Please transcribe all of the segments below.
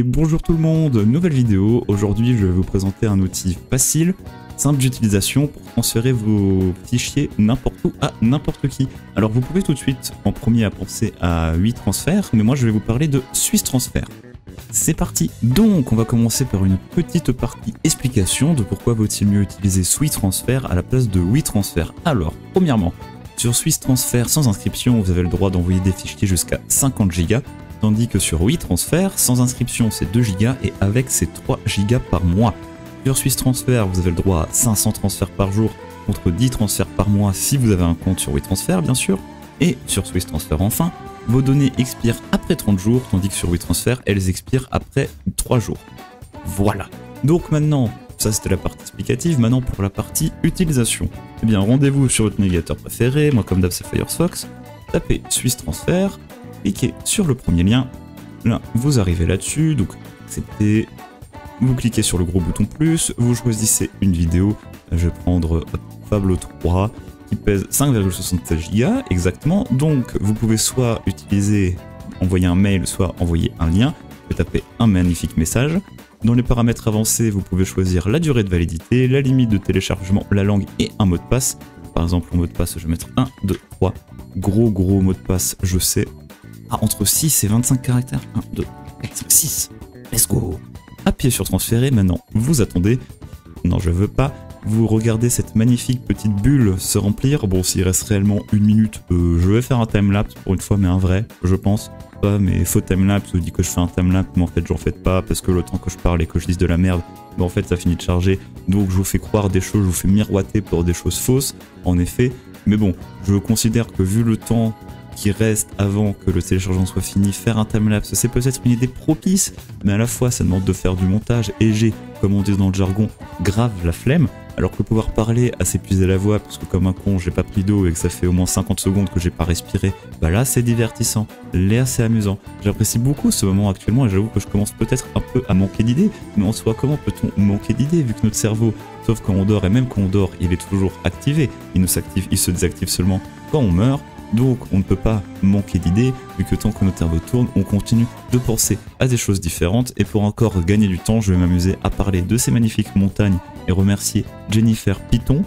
Et bonjour tout le monde, nouvelle vidéo. Aujourd'hui je vais vous présenter un outil facile, simple d'utilisation pour transférer vos fichiers n'importe où à n'importe qui. Alors vous pouvez tout de suite en premier à penser à 8 transferts, mais moi je vais vous parler de Swiss Transfer. C'est parti. Donc on va commencer par une petite partie explication de pourquoi vaut-il mieux utiliser Swiss Transfer à la place de WeTransfer. Alors premièrement, sur Swiss Transfer sans inscription vous avez le droit d'envoyer des fichiers jusqu'à 50 Go. Tandis que sur WeTransfer, sans inscription c'est 2 Go et avec c'est 3 Go par mois. Sur Swiss Transfer, vous avez le droit à 500 transferts par jour contre 10 transferts par mois si vous avez un compte sur WeTransfer bien sûr. Et sur Swiss Transfer enfin, vos données expirent après 30 jours, tandis que sur WeTransfer, elles expirent après 3 jours. Voilà. Donc maintenant, ça c'était la partie explicative, maintenant pour la partie utilisation. Eh bien rendez-vous sur votre navigateur préféré, moi comme d'hab c'est Firefox, tapez Swiss Transfer, cliquez sur le premier lien, là vous arrivez là-dessus, donc acceptez, vous cliquez sur le gros bouton plus, vous choisissez une vidéo, je vais prendre Fable 3 qui pèse 5,76 Go exactement, donc vous pouvez soit utiliser, envoyer un mail, soit envoyer un lien, vous tapez un magnifique message. Dans les paramètres avancés, vous pouvez choisir la durée de validité, la limite de téléchargement, la langue et un mot de passe. Par exemple, le mot de passe, je vais mettre 1, 2, 3, gros mot de passe, je sais. Ah, entre 6 et 25 caractères. 1, 2, 4, 5, 6. Let's go. Appuyez sur transférer, maintenant vous attendez. Non, je veux pas. Vous regardez cette magnifique petite bulle se remplir. Bon, s'il reste réellement une minute, je vais faire un timelapse pour une fois, mais un vrai, je pense. Pas mes faux timelapse, vous dites que je fais un timelapse, mais en fait j'en fais pas parce que le temps que je parle et que je dise de la merde, en fait ça finit de charger. Donc je vous fais croire des choses, je vous fais miroiter pour des choses fausses, en effet. Mais bon, je considère que vu le temps qui reste avant que le téléchargement soit fini, faire un timelapse c'est peut-être une idée propice, mais à la fois ça demande de faire du montage et j'ai, comme on dit dans le jargon, grave la flemme, alors que pouvoir parler à s'épuiser la voix parce que comme un con j'ai pas pris d'eau et que ça fait au moins 50 secondes que j'ai pas respiré, bah là c'est divertissant, là c'est amusant. J'apprécie beaucoup ce moment actuellement et j'avoue que je commence peut-être un peu à manquer d'idées, mais en soi comment peut-on manquer d'idées vu que notre cerveau, sauf quand on dort et même quand on dort il est toujours activé, il se désactive seulement quand on meurt. Donc on ne peut pas manquer d'idées, vu que tant que notre cerveau tourne, on continue de penser à des choses différentes. Et pour encore gagner du temps, je vais m'amuser à parler de ces magnifiques montagnes et remercier Jennifer Python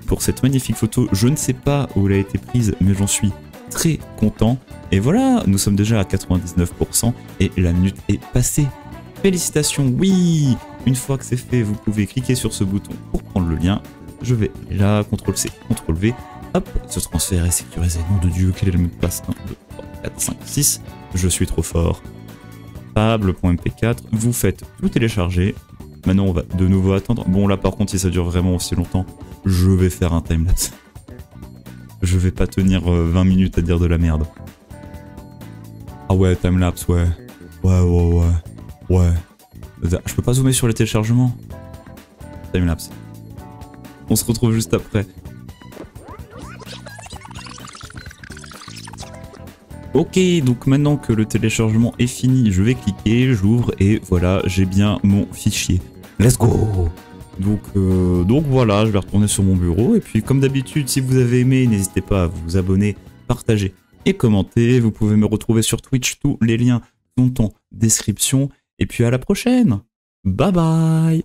pour cette magnifique photo. Je ne sais pas où elle a été prise, mais j'en suis très content. Et voilà, nous sommes déjà à 99% et la minute est passée. Félicitations, oui! Une fois que c'est fait, vous pouvez cliquer sur ce bouton pour prendre le lien. Je vais là, CTRL-C, CTRL-V. Hop, ce transfert est sécurisé. Nom de Dieu, quel est le mot de passe? 1, 2, 3, 4, 5, 6. Je suis trop fort. Fable.mp4. Vous faites tout télécharger. Maintenant, on va de nouveau attendre. Bon, là, par contre, si ça dure vraiment aussi longtemps, je vais faire un timelapse. Je vais pas tenir 20 minutes à dire de la merde. Ah ouais, timelapse, ouais. Ouais. Je peux pas zoomer sur les téléchargements. Timelapse. On se retrouve juste après. Ok, donc maintenant que le téléchargement est fini, je vais cliquer, j'ouvre et voilà, j'ai bien mon fichier. Let's go! Donc voilà, je vais retourner sur mon bureau et puis comme d'habitude, si vous avez aimé, n'hésitez pas à vous abonner, partager et commenter. Vous pouvez me retrouver sur Twitch, tous les liens sont en description et puis à la prochaine. Bye bye!